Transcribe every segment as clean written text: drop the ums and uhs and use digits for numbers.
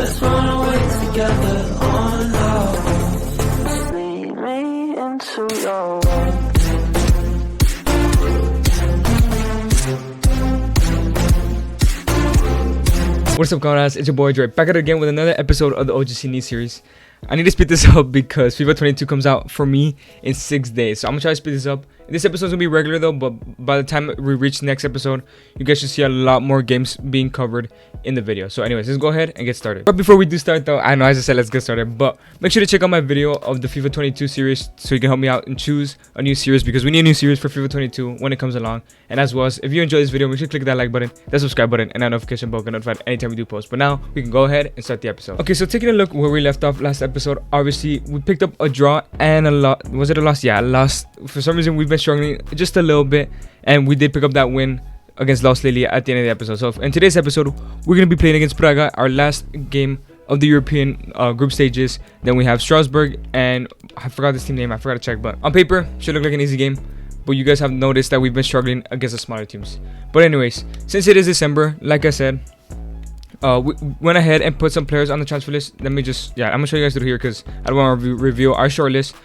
Let's run away together on love. Lead me into your world. What's up, Camaradas? It's your boy Dre, back at it again with another episode of the OGC News series. I need to speed this up because FIFA 22 comes out for me in 6 days, so I'm gonna try to speed this up. This episode's gonna be regular though, but by the time we reach the next episode, you guys should see a lot more games being covered in the video. So anyways, let's go ahead and get started. But before we do start though, I know as I said, let's get started, but make sure to check out my video of the FIFA 22 series so you can help me out and choose a new series, because we need a new series for FIFA 22 when it comes along. And as well as, if you enjoy this video, make sure to click that like button, that subscribe button, and that notification bell, get notified anytime we do post. But now we can go ahead and start the episode. Okay, so taking a look where we left off last episode, obviously we picked up a draw and a loss. Was it a loss? Yeah, a loss. For some reason we've been struggling just a little bit, and we did pick up that win against Los Lily at the end of the episode. So in today's episode, we're going to be playing against Praga, our last game of the European group stages. Then we have Strasbourg, and I forgot this team name, I forgot to check, but on paper should look like an easy game, but you guys have noticed that we've been struggling against the smaller teams. But anyways, since it is December, like I said, we went ahead and put some players on the transfer list. Let me just, I'm gonna show you guys through here because I don't want to reveal our short list.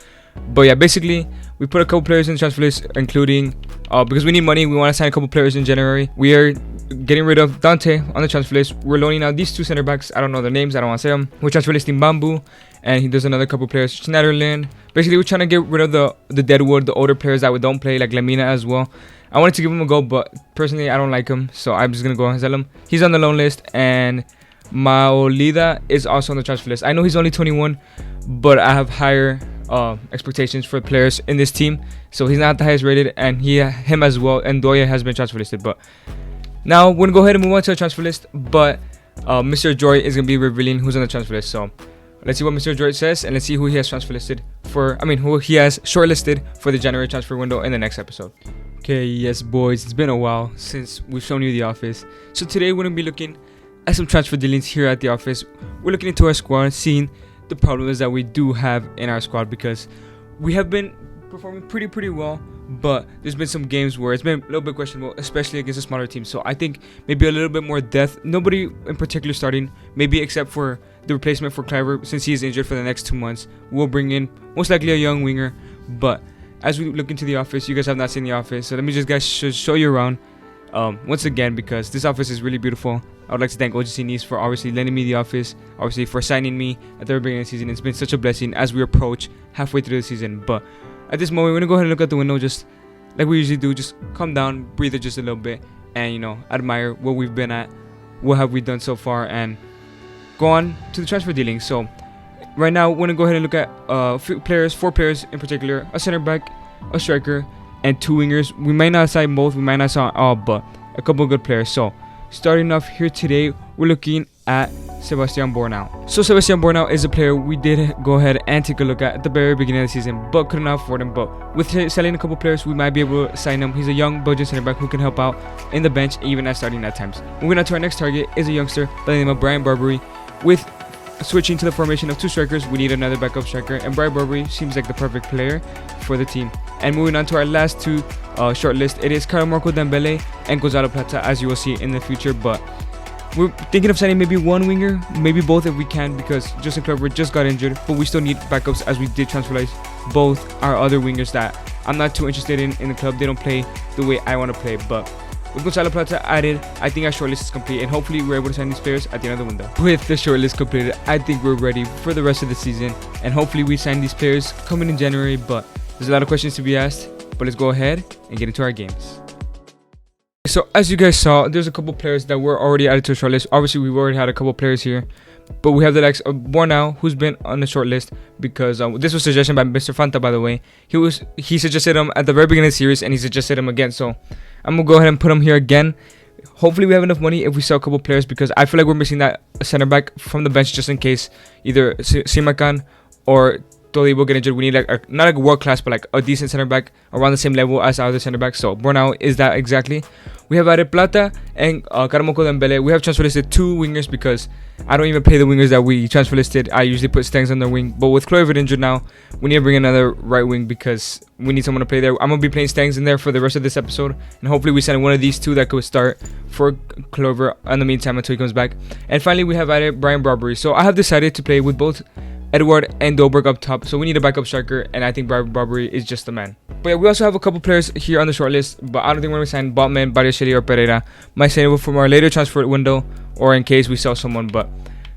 But yeah, basically we put a couple players in the transfer list, including because we need money, we want to sign a couple players in January. We are getting rid of Dante on the transfer list. We're loaning out these two center backs. I don't know their names, I don't want to say them. We're transfer listing Bamboo, and he does another couple players, Schneiderlin. Basically we're trying to get rid of the deadwood, the older players that we don't play, like Lamina as well. I wanted to give him a go, but personally I don't like him, so I'm just gonna go and sell him. He's on the loan list, and Maolida is also on the transfer list. I know he's only 21, but I have higher expectations for players in this team, so he's not the highest rated, and him as well, and Doya has been transfer listed. But now we're gonna go ahead and move on to the transfer list, but Mr. Joy is gonna be revealing who's on the transfer list. So let's see what Mr. Joy says, and let's see who he has transfer listed for, who he has shortlisted for the January transfer window in the next episode. Okay, yes boys, it's been a while since we've shown you the office, so today we're gonna be looking at some transfer dealings here at the office. We're looking into our squad, seeing the problems that we do have in our squad, because we have been performing pretty well, but there's been some games where it's been a little bit questionable, especially against a smaller team. So I think maybe a little bit more depth. Nobody in particular starting, maybe except for the replacement for Cliver, since he is injured for the next 2 months. We'll bring in most likely a young winger. But as we look into the office, you guys have not seen the office, so let me just show you around once again, because this office is really beautiful. I would like to thank OGC News for obviously lending me the office, obviously for signing me at the very beginning of the season. It's been such a blessing as we approach halfway through the season. But at this moment, we're gonna go ahead and look out the window, just like we usually do. Just calm down, breathe it just a little bit, and admire what we've been at, what have we done so far, and go on to the transfer dealing. So right now, we're gonna go ahead and look at four players in particular: a center back, a striker, and 2 wingers. We might not sign both, we might not sign all, but a couple of good players. So starting off here today, we're looking at Sebastian Bornau. So Sebastian Bornau is a player we did go ahead and take a look at the very beginning of the season, but could not afford him. But with selling a couple players, we might be able to sign him. He's a young budget center back who can help out in the bench, even at starting at times. Moving on to our next target is a youngster by the name of Brian Barbary. With switching to the formation of 2 strikers, we need another backup striker, and Brian Barbary seems like the perfect player for the team. And moving on to our last 2 short list, it is Marco Dembele and Gonzalo Plata, as you will see in the future. But we're thinking of signing maybe 1 winger, maybe both if we can, because Justin Clever just got injured, but we still need backups, as we did transferize both our other wingers that I'm not too interested in the club. They don't play the way I want to play. But with Gonzalo Plata added, I think our shortlist is complete, and hopefully we're able to sign these players at the end of the window. With the shortlist completed, I think we're ready for the rest of the season, and hopefully we sign these players coming in January. But there's a lot of questions to be asked, but let's go ahead and get into our games. So as you guys saw, there's a couple players that were already added to the shortlist. Obviously we've already had a couple players here, but we have the likes of Bornau, who's been on the short list because this was suggestion by Mr. Fanta, by the way. He suggested him at the very beginning of the series, and he suggested him again, so I'm gonna go ahead and put him here again. Hopefully we have enough money if we sell a couple players, because I feel like we're missing that center back from the bench, just in case either Simakan or Todibo get injured, we need like not like a world class, but like a decent center back around the same level as our other center backs. So Bornau is that exactly. We have added Plata and Karamoko Dembele. We have transfer listed 2 wingers because I don't even play the wingers that we transfer listed. I usually put Stengs on the wing, but with Kluivert injured now, we need to bring another right wing because we need someone to play there. I'm gonna be playing Stengs in there for the rest of this episode, and hopefully we send one of these 2 that could start for Kluivert in the meantime until he comes back. And finally, we have added Brian Barbary. So I have decided to play with both Edward and Dolberg up top, so we need a backup striker, and I think Barbary is just the man. But yeah, we also have a couple players here on the short list, but I don't think we're going to sign Botman, Bariashvili, or Pereira. Might sign it from our later transfer window, or in case we sell someone, but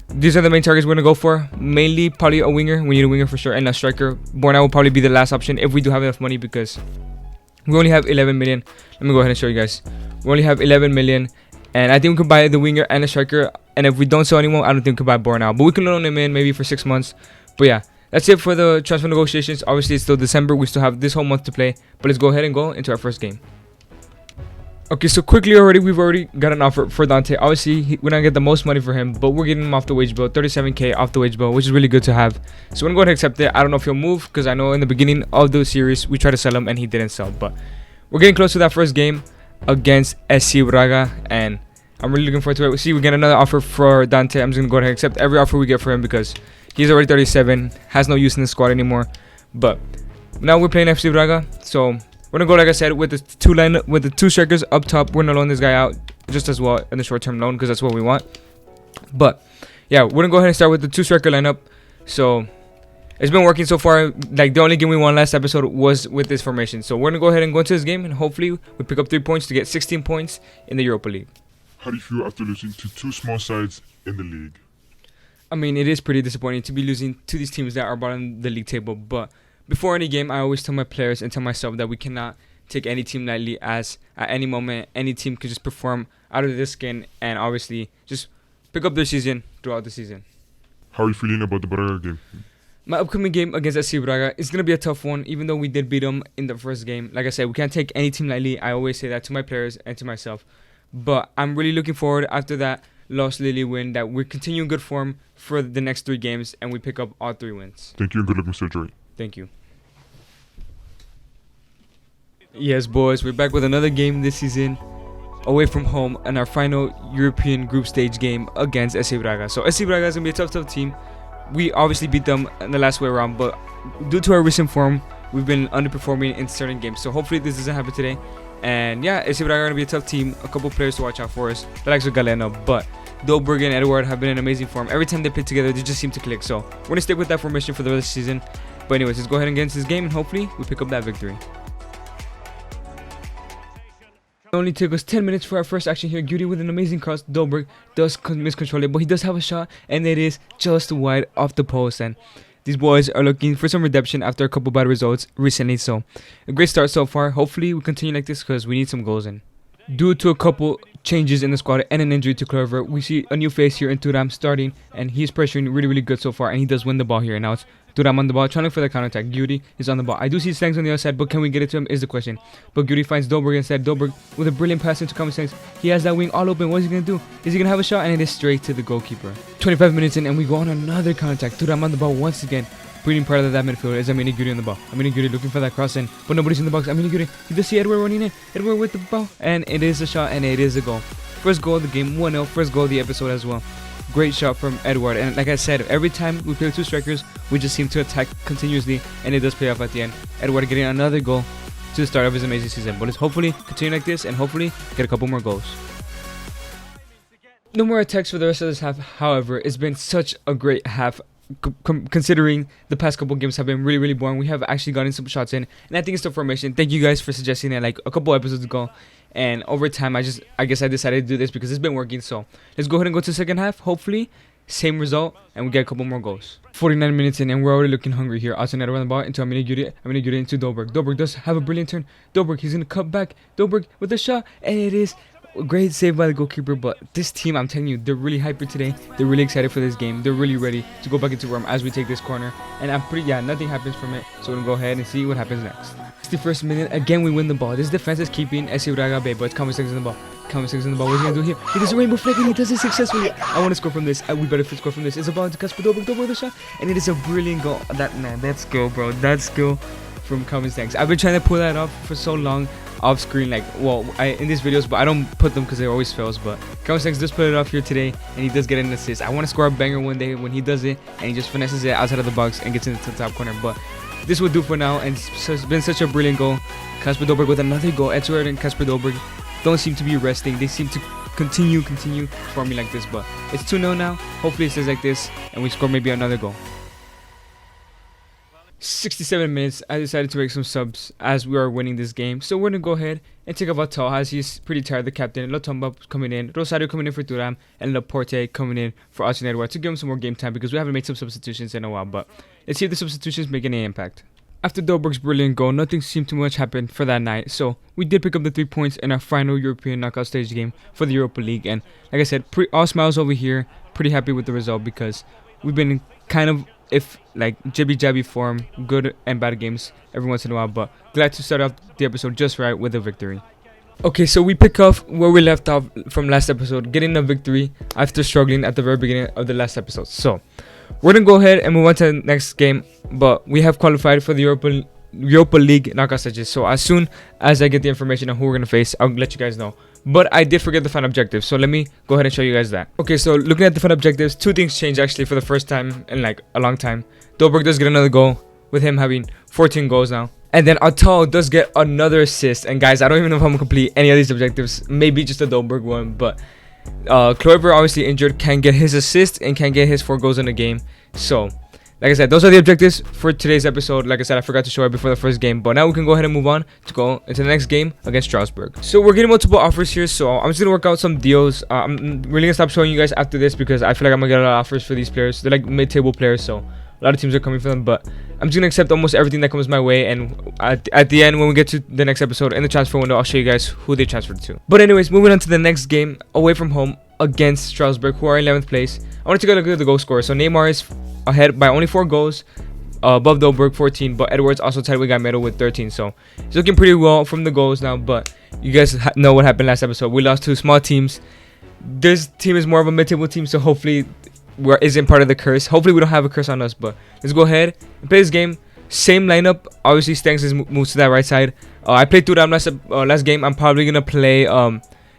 these are the main targets we're going to go for. Mainly, probably a winger. We need a winger for sure, and a striker. Bornau will probably be the last option if we do have enough money, because we only have 11 million. Let me go ahead and show you guys. We only have 11 million, and I think we can buy the winger and a striker. And if we don't sell anyone, I don't think we can buy Bornau. But we can loan him in maybe for 6 months. But yeah, that's it for the transfer negotiations. Obviously, it's still December. We still have this whole month to play. But let's go ahead and go into our first game. Okay, so quickly we've already got an offer for Dante. Obviously, we're not going to get the most money for him, but we're getting him off the wage bill. 37k off the wage bill, which is really good to have. So we're going to go ahead and accept it. I don't know if he'll move, because I know in the beginning of the series, we tried to sell him and he didn't sell. But we're getting close to that first game against SC Braga, and I'm really looking forward to it. See, we get another offer for Dante. I'm just going to go ahead and accept every offer we get for him because he's already 37, has no use in the squad anymore. But now we're playing FC Braga, so we're going to go, like I said, with the 2 strikers up top. We're going to loan this guy out just as well in the short-term loan because that's what we want. But yeah, we're going to go ahead and start with the 2 striker lineup. So it's been working so far. Like, the only game we won last episode was with this formation. So we're going to go ahead and go into this game, and hopefully we pick up 3 points to get 16 points in the Europa League. How do you feel after losing to 2 small sides in the league? I mean, it is pretty disappointing to be losing to these teams that are bottom of the league table. But before any game, I always tell my players and tell myself that we cannot take any team lightly, as at any moment, any team could just perform out of their skin and obviously just pick up their season throughout the season. How are you feeling about the Braga game? My upcoming game against SC Braga is going to be a tough one, even though we did beat them in the first game. Like I said, we can't take any team lightly. I always say that to my players and to myself. But I'm really looking forward after that Los Lily win that we're continuing good form for the next 3 games and we pick up all 3 wins. Thank you and good luck, Mr. Joy. Thank you. Yes, boys, we're back with another game this season away from home and our final European group stage game against SC Braga. So SC Braga is going to be a tough team. We obviously beat them in the last way around, but due to our recent form, we've been underperforming in certain games. So hopefully this doesn't happen today. And yeah, SC Braga are going to be a tough team. A couple players to watch out for us, the likes of Galeno. But Dolberg and Edward have been in amazing form. Every time they play together, they just seem to click. So we're going to stick with that formation for the rest of the season. But anyways, let's go ahead and get into this game, and hopefully we pick up that victory. It only took us 10 minutes for our first action here. Guti with an amazing cross. Dolberg does miscontrol it, but he does have a shot, and it is just wide off the post. And these boys are looking for some redemption after a couple bad results recently. So a great start so far. Hopefully we continue like this because we need some goals in. Due to a couple changes in the squad and an injury to Kluivert, we see a new face here in Thuram starting, and he's pressuring really good so far, and he does win the ball here. And now it's Thuram on the ball, trying for the counter attack. Guti is on the ball. I do see Stengs on the other side, but can we get it to him is the question. But Guti finds Dolberg instead. Dolberg with a brilliant pass into Common Stengs. He has that wing all open. What is he going to do? Is he going to have a shot? And it is straight to the goalkeeper. 25 minutes in, and we go on another counter attack. Thuram on the ball once again. Breeding part of that midfield is Amini Guti on the ball. Amini Guti looking for that cross in, but nobody's in the box. Amini Guti, you just see Edward running in. Edward with the ball, and it is a shot, and it is a goal. First goal of the game, 1-0. First goal of the episode as well. Great shot from Edward, and like I said, every time we play with 2 strikers, we just seem to attack continuously, and it does pay off at the end. Edward getting another goal to the start of his amazing season, but let's hopefully continue like this and hopefully get a couple more goals. No more attacks for the rest of this half. However, it's been such a great half. Considering the past couple games have been really boring, we have actually gotten some shots in, and I think it's the formation. Thank you guys for suggesting it like a couple episodes ago, and over time I guess I decided to do this because it's been working. So let's go ahead and go to the second half. Hopefully same result and we get a couple more goals. 49 minutes in and we're already looking hungry here. Aston around the ball into Amini Guti into Dolberg. Dolberg does have a brilliant turn. Dolberg, he's gonna cut back. Dolberg with a shot, and it is great save by the goalkeeper, but this team, I'm telling you, they're really hyper today. They're really excited for this game. They're really ready to go back into Rome as we take this corner. And nothing happens from it. So we're going to go ahead and see what happens next. 61st minute, again we win the ball. This defense is keeping SC Braga bay, but it's Camaradas in the ball. Camaradas in the ball. What's he going to do here? He does a rainbow flag and he does it successfully. I want to score from this. We better score from this. It's a ball to Kasper Dolberg with the shot. And it is a brilliant goal. That skill, bro. That skill from Camaradas. I've been trying to pull that off for so long. Off screen, like, well, in these videos, but I don't put them because it always fails. But Camaradas does put it off here today, and he does get an assist. I want to score a banger one day when he does it, and he just finesses it outside of the box and gets into the top corner. But this will do for now, and it's been such a brilliant goal. Kasper Dolberg with another goal. Edward and Kasper Dolberg don't seem to be resting. They seem to continue performing like this. But it's 2-0 now. Hopefully it stays like this, and we score maybe another goal. 67 minutes, I decided to make some subs as we are winning this game. So we're going to go ahead and take out Tal as he's pretty tired, the captain. Lotomba coming in, Rosario coming in for Thuram, and Laporte coming in for Aston Edward to give him some more game time because we haven't made some substitutions in a while. But let's see if the substitutions make any impact. After Dolberg's brilliant goal, nothing seemed too much happen for that night. So we did pick up the 3 points in our final European knockout stage game for the Europa League. And like I said, all smiles over here. Pretty happy with the result because we've been kind of jibby-jabby form, good and bad games every once in a while, but glad to start off the episode just right with a victory. Okay, so we pick off where we left off from last episode, getting a victory after struggling at the very beginning of the last episode. So we're gonna go ahead and move on to the next game, but we have qualified for the Europa League knockout stages. So as soon as I get the information on who we're gonna face, I'll let you guys know. But I did forget the final objectives, so let me go ahead and show you guys that. Okay, so looking at the final objectives, 2 things changed actually for the first time in like a long time. Dolberg does get another goal, with him having 14 goals now. And then Atal does get another assist. And guys, I don't even know if I'm going to complete any of these objectives. Maybe just a Dolberg one, but Kluivert, obviously injured, can get his assist and can get his 4 goals in the game. So like I said, those are the objectives for today's episode. Like I said, I forgot to show it before the first game, but now we can go ahead and move on to go into the next game against Strasbourg. So we're getting multiple offers here, so I'm just gonna work out some deals. I'm really gonna stop showing you guys after this because I feel like I'm gonna get a lot of offers for these players. They're like mid-table players, so a lot of teams are coming for them, but I'm just gonna accept almost everything that comes my way. And at the end, when we get to the next episode in the transfer window, I'll show you guys who they transferred to. But anyways, moving on to the next game away from home against Strasbourg, who are in 11th place. I want to take a look at the goal scorer. So Neymar is ahead by only 4 goals, above Dolberg 14, but Edwards also tied with Gamero with 13. So he's looking pretty well from the goals now. But you guys know what happened last episode. We lost to small teams. This team is more of a mid-table team, so hopefully isn't part of the curse. Hopefully we don't have a curse on us. But let's go ahead and play this game. Same lineup. Obviously Stanks moves to that right side. I played Thuram last game. I'm probably gonna play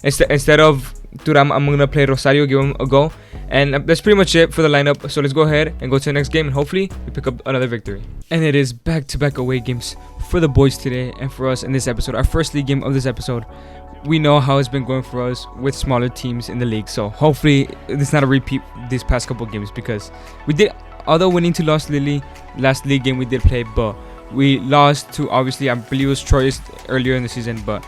instead of Thuram, I'm gonna play Rosario, give him a go, and that's pretty much it for the lineup. So let's go ahead and go to the next game, and hopefully we pick up another victory. And it is back-to-back away games for the boys today and for us in this episode, our first league game of this episode. We know how it's been going for us with smaller teams in the league, so hopefully it's not a repeat these past couple games, because we did, although winning to Lost Lily last league game we did play, but we lost to, obviously, I believe it was Troyes earlier in the season. But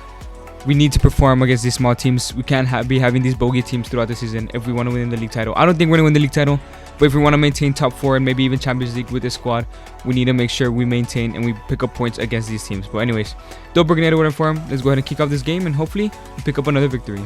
we need to perform against these small teams. We can't be having these bogey teams throughout the season if we want to win the league title. I don't think we're going to win the league title, but if we want to maintain top 4 and maybe even Champions League with this squad, we need to make sure we maintain and we pick up points against these teams. But anyways, Dolberg and Edward in form. Let's go ahead and kick off this game, and hopefully we pick up another victory.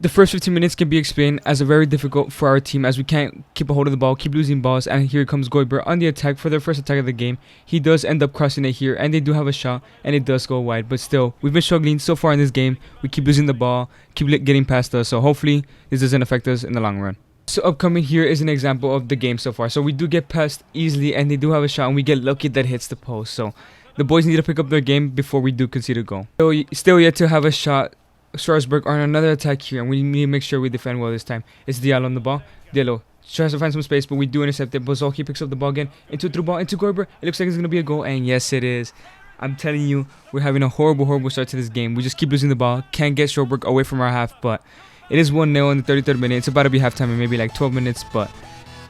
The first 15 minutes can be explained as a very difficult for our team, as we can't keep a hold of the ball, keep losing balls. And here comes Goldbridge on the attack for their first attack of the game. He does end up crossing it here, and they do have a shot, and it does go wide. But still, we've been struggling so far in this game. We keep losing the ball, keep getting past us. So hopefully this doesn't affect us in the long run. So upcoming here is an example of the game so far. So we do get past easily, and they do have a shot, and we get lucky that hits the post. So the boys need to pick up their game before we do concede a goal. Still yet to have a shot. Strasbourg are on another attack here, and we need to make sure we defend well this time. It's Diallo on the ball. Diallo tries to find some space, but we do intercept it. Bozolki picks up the ball again into a through ball into Goldbridge. It looks like it's going to be a goal, and yes, it is. I'm telling you, we're having a horrible start to this game. We just keep losing the ball. Can't get Strasbourg away from our half, but it is 1-0 in the 33rd minute. It's about to be halftime in maybe like 12 minutes, but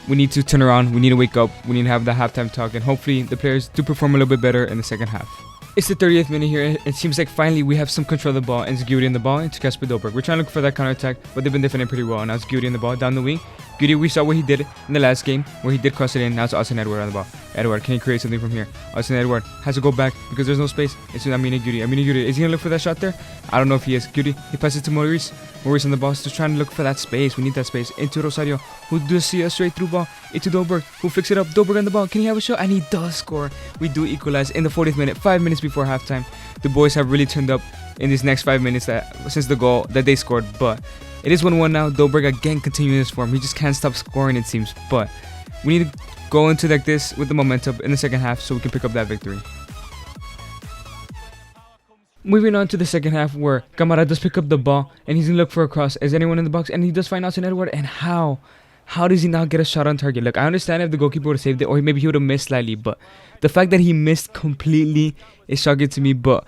we need to turn around. We need to wake up. We need to have the halftime talk, and hopefully the players do perform a little bit better in the second half. It's the 30th minute here. It seems like finally we have some control of the ball, and Zguiri in the ball into Kasper Dolberg. We're trying to look for that counter attack, but they've been defending pretty well. Now Zguiri in the ball down the wing. Goody, we saw what he did in the last game where he did cross it in. Now it's Austin Edward on the ball. Edward, can he create something from here? Austin Edward has to go back because there's no space. It's Amina Goody. Amina Goody, is he gonna look for that shot there? I don't know if he is. Goody, he passes to Maurice. Maurice on the ball, just trying to look for that space. We need that space. Into Rosario, who does see a straight through ball. Into Dolberg, who fixes it up. Dolberg on the ball. Can he have a shot? And he does score. We do equalize in the 40th minute, 5 minutes before halftime. The boys have really turned up in these next 5 minutes since the goal that they scored, but it is 1-1 now. Dolberg again continuing his form. He just can't stop scoring, it seems. But we need to go into like this with the momentum in the second half so we can pick up that victory. Moving on to the second half where Camaradas does pick up the ball and he's going to look for a cross. Is anyone in the box? And he does find Austin Edward. And how? How does he not get a shot on target? Look, I understand if the goalkeeper would have saved it or maybe he would have missed slightly. But the fact that he missed completely is shocking to me. But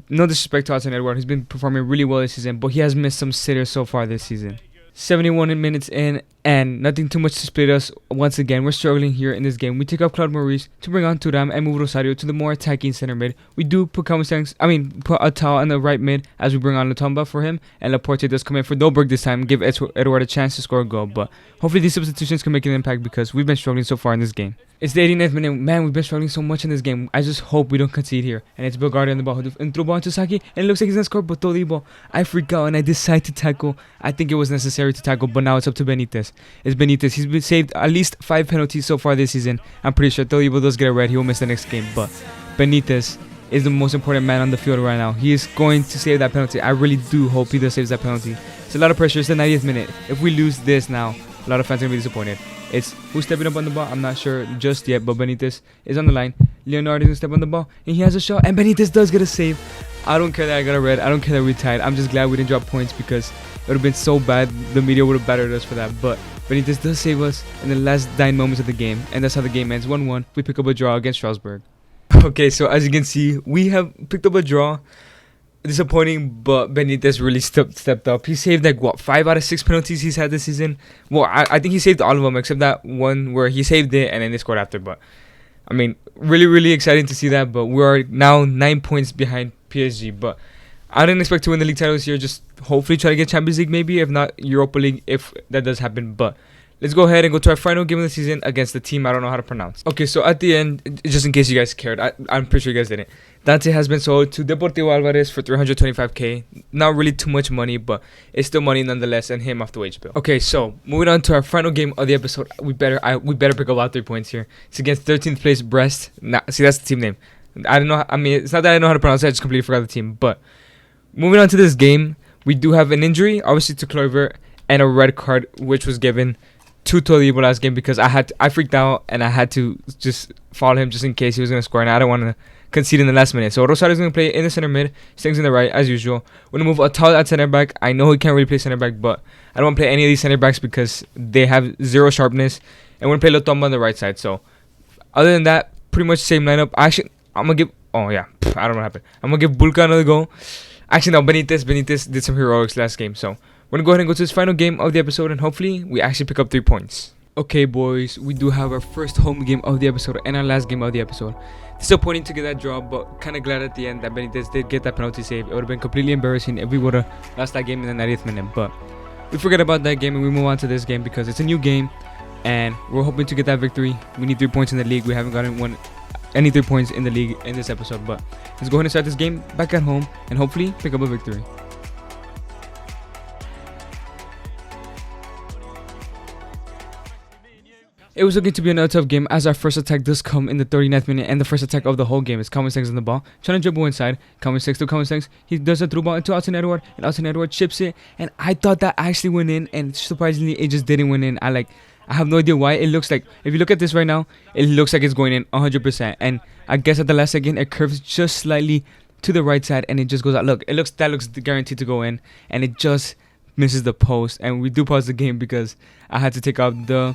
no disrespect to Austin Edward. He's been performing really well this season. But he has missed some sitters so far this season. 71 minutes in and nothing too much to split us. Once again, we're struggling here in this game. We take off Claude Maurice to bring on Turam and move Rosario to the more attacking center mid. We do put put Atal on the right mid as we bring on Latomba for him, and Laporte does come in for Dolberg this time, give Edward a chance to score a goal. But hopefully these substitutions can make an impact because we've been struggling so far in this game. It's the 89th minute. Man, we've been struggling so much in this game. I just hope we don't concede here. And it's Belgardi on the ball. And throw ball into Saki. And it looks like he's going to score. But Tolibo, I freak out and I decide to tackle. I think it was necessary to tackle. But now it's up to Benitez. It's Benitez. He's been saved at least 5 penalties so far this season. I'm pretty sure Tolibo does get a red. He will miss the next game. But Benitez is the most important man on the field right now. He is going to save that penalty. I really do hope he does save that penalty. It's a lot of pressure. It's the 90th minute. If we lose this now, a lot of fans are going to be disappointed. It's who's stepping up on the ball. I'm not sure just yet, but Benitez is on the line. Leonardo is going to step on the ball, and he has a shot, and Benitez does get a save. I don't care that I got a red. I don't care that we tied. I'm just glad we didn't drop points because it would have been so bad. The media would have battered us for that. But Benitez does save us in the last 9 moments of the game, and that's how the game ends. 1-1. We pick up a draw against Strasbourg. Okay, so as you can see, we have picked up a draw. Disappointing, but Benitez really stepped up. He saved like what 5 out of 6 penalties he's had this season. Well, I think he saved all of them except that one where he saved it and then they scored after. But I mean, really exciting to see that. But we are now 9 points behind PSG. But I didn't expect to win the league title this year. Just hopefully try to get Champions League, maybe if not Europa League, if that does happen. But let's go ahead and go to our final game of the season against the team I don't know how to pronounce. Okay, so at the end, just in case you guys cared, I'm pretty sure you guys didn't. Dante has been sold to Deportivo Alvarez for 325k. Not really too much money, but it's still money nonetheless, and him off the wage bill. Okay, so moving on to our final game of the episode, we better pick up our 3 points here. It's against 13th place Brest. See, that's the team name. I don't know. I mean, it's not that I know how to pronounce it. I just completely forgot the team. But moving on to this game, we do have an injury, obviously to Kluivert, and a red card, which was given to Tolibo last game because I freaked out and I had to just follow him just in case he was gonna score, and I don't want to concede in the last minute. So Rosario's gonna play in the center mid, Sting's in the right as usual. We're gonna move Atal at center back. I know he can't really play center back, but I don't want to play any of these center backs because they have 0 sharpness. And we're gonna play Latomba on the right side. So other than that, pretty much the same lineup. Actually, I'm gonna give. Oh yeah, I don't know what happened. I'm gonna give Bulka another goal. Actually, no, Benitez did some heroics last game. So we're gonna go ahead and go to this final game of the episode, and hopefully we actually pick up 3 points. Okay, boys, we do have our first home game of the episode and our last game of the episode. Disappointing to get that draw, but kind of glad at the end that Benitez did get that penalty save. It would have been completely embarrassing if we would have lost that game in the 90th minute. But we forget about that game and we move on to this game because it's a new game, and we're hoping to get that victory. We need 3 points in the league. We haven't gotten any 3 points in the league in this episode, but let's go ahead and start this game back at home and hopefully pick up a victory. It was looking to be another tough game as our first attack does come in the 39th minute and the first attack of the whole game is Common Sense on the ball, trying to dribble inside. Common Sense to Common Sense. He does a through ball into Austin Edward, and Austin Edward chips it, and I thought that actually went in, and surprisingly it just didn't went in. I have no idea why. It looks like, if you look at this right now, it looks like it's going in 100%, and I guess at the last second it curves just slightly to the right side and it just goes out. Look, that looks guaranteed to go in, and it just misses the post. And we do pause the game because I had to take out the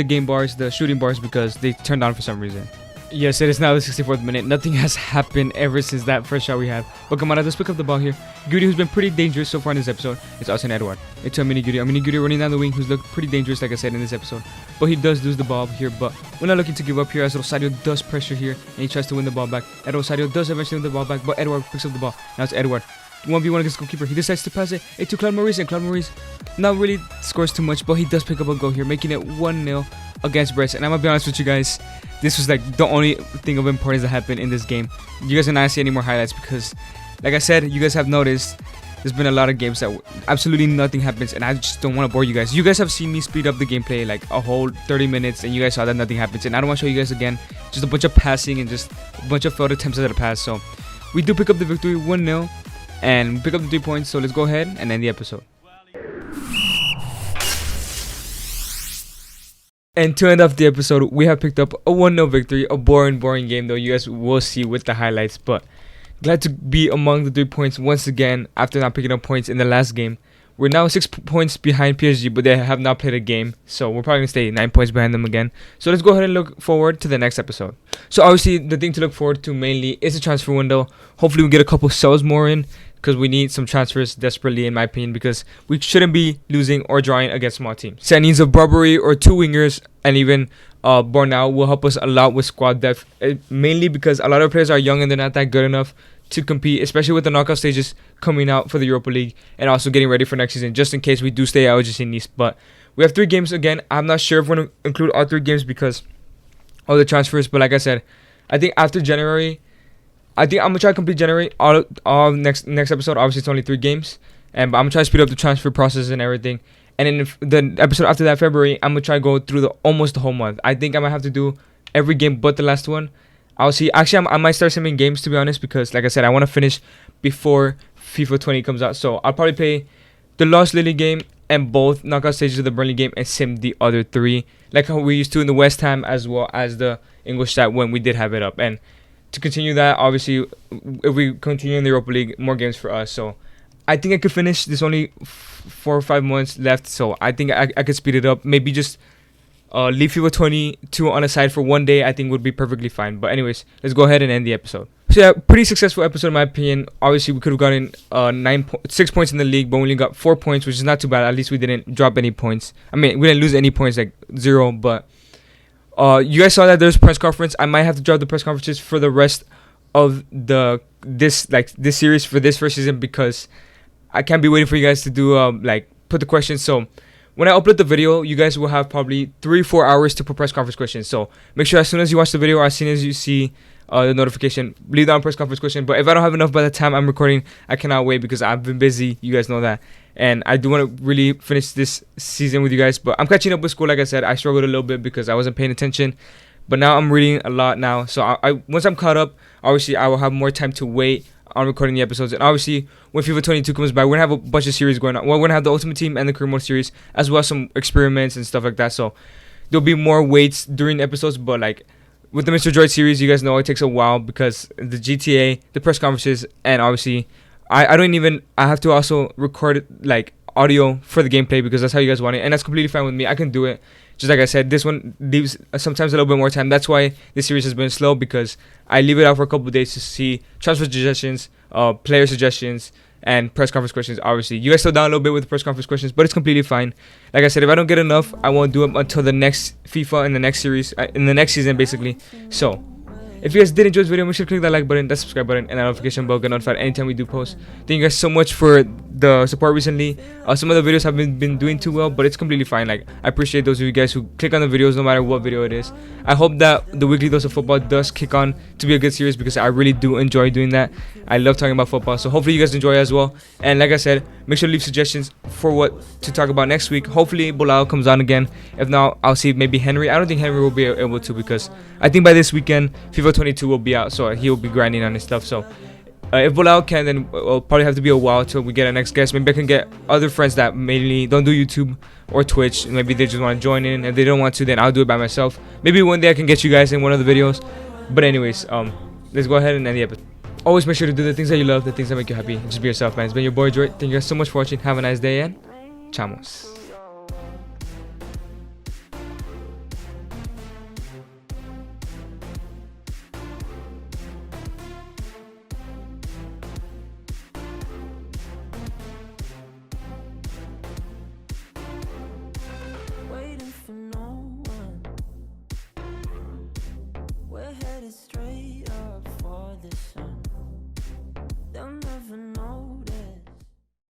game bars, the shooting bars, because they turned on for some reason. Yes, it is now the 64th minute. Nothing has happened ever since that first shot we had. But Camaradas does pick up the ball here. Goody, who's been pretty dangerous so far in this episode, it's Austin Edward. It's Amini Goody running down the wing, who's looked pretty dangerous, like I said, in this episode. But he does lose the ball here, but we're not looking to give up here as Rosario does pressure here, and he tries to win the ball back. And Rosario does eventually win the ball back, but Edward picks up the ball. Now it's Edward. 1v1 against the goalkeeper. He decides to pass it to Claude Maurice, and Claude Maurice not really scores too much, but he does pick up a goal here, making it 1-0 against Brest. And I'm gonna be honest with you guys, this was like the only thing of importance that happened in this game. You guys are not see any more highlights because, like I said, you guys have noticed there's been a lot of games that absolutely nothing happens, and I just don't want to bore you guys. You guys have seen me speed up the gameplay like a whole 30 minutes, and you guys saw that nothing happens. And I don't want to show you guys again just a bunch of passing and just a bunch of failed attempts at a pass. So we do pick up the victory 1-0 and pick up the 3 points. So let's go ahead and end the episode. And to end off the episode, we have picked up a 1-0 victory. A boring game though. You guys will see with the highlights, but glad to be among the 3 points once again after not picking up points in the last game. We're now 6 points behind PSG, but they have not played a game, so we're probably going to stay 9 points behind them again. So let's go ahead and look forward to the next episode. So obviously, the thing to look forward to mainly is the transfer window. Hopefully we get a couple sells more in, because we need some transfers desperately, in my opinion, because we shouldn't be losing or drawing against small teams. Signings of Barbary or 2 wingers and even Bornau will help us a lot with squad depth, mainly because a lot of players are young and they're not that good enough to compete, especially with the knockout stages coming out for the Europa League and also getting ready for next season, just in case we do stay at OGC Nice. But we have 3 games again. I'm not sure if we're going to include all 3 games because of the transfers, but like I said, I think after January, I think I'm going to try to complete January all next episode. Obviously, it's only 3 games, but I'm going to try to speed up the transfer process and everything. And in the episode after that, February, I'm going to try to go through almost the whole month. I think I might have to do every game but the last one. I'll see. Actually, I might start simming games, to be honest, because like I said, I want to finish before FIFA 20 comes out. So I'll probably play the Lost Lily game and both knockout stages of the Burnley game and sim the other 3, like how we used to in the West Ham as well as the English stat when we did have it up. And to continue that, obviously, if we continue in the Europa League, more games for us. So I think I could finish. There's only 4 or 5 months left, so I think I could speed it up. Maybe just leave FIFA 22 on the side for 1 day, I think would be perfectly fine. But anyways, let's go ahead and end the episode. So yeah, pretty successful episode in my opinion. Obviously, we could have gotten 6 points in the league, but we only got 4 points, which is not too bad. At least we didn't drop any points. I mean, we didn't lose any points, like 0. But you guys saw that there's a press conference. I might have to drop the press conferences for the rest of this series for this first season, because I can't be waiting for you guys to do put the questions. So when I upload the video, you guys will have probably 3-4 hours to put press conference questions. So make sure as soon as you watch the video or as soon as you see the notification, leave down press conference question. But if I don't have enough by the time I'm recording, I cannot wait because I've been busy. You guys know that. And I do want to really finish this season with you guys. But I'm catching up with school. Like I said, I struggled a little bit because I wasn't paying attention. But now I'm reading a lot now. So I once I'm caught up, obviously I will have more time to wait on recording the episodes. And obviously when FIFA 22 comes by, we're gonna have a bunch of series going on. Well, we're gonna have the Ultimate Team and the Career Mode series, as well as some experiments and stuff like that. So there'll be more waits during the episodes. But like with the Mr. Droid series, you guys know it takes a while because the GTA, the press conferences, and obviously I have to also record like audio for the gameplay because that's how you guys want it, and that's completely fine with me. I can do it. Just like I said, this one leaves sometimes a little bit more time. That's why this series has been slow, because I leave it out for a couple of days to see transfer suggestions, player suggestions, and press conference questions. Obviously, you guys slow down a little bit with the press conference questions, but it's completely fine. Like I said, if I don't get enough, I won't do it until the next FIFA in the next series, in the next season, basically. So if you guys did enjoy this video, make sure to click that like button, that subscribe button, and that notification bell, get notified anytime we do post. Thank you guys so much for the support recently. Some of the videos haven't been doing too well, but it's completely fine. Like, I appreciate those of you guys who click on the videos no matter what video it is. I hope that the weekly dose of football does kick on to be a good series, because I really do enjoy doing that. I love talking about football, so hopefully you guys enjoy as well. And like I said, make sure to leave suggestions for what to talk about next week. Hopefully Bolao comes on again. If not, I'll see maybe Henry. I don't think Henry will be able to, because I think by this weekend FIFA 22 will be out, so he will be grinding on his stuff. So if Bolao can, then it'll probably have to be a while till we get our next guest. Maybe I can get other friends that mainly don't do YouTube or Twitch. Maybe they just want to join in. If they don't want to, then I'll do it by myself. Maybe one day I can get you guys in one of the videos. But anyways, let's go ahead and end the episode. Always make sure to do the things that you love, the things that make you happy. Just be yourself, man. It's been your boy Droid. Thank you guys so much for watching. Have a nice day, and chamos.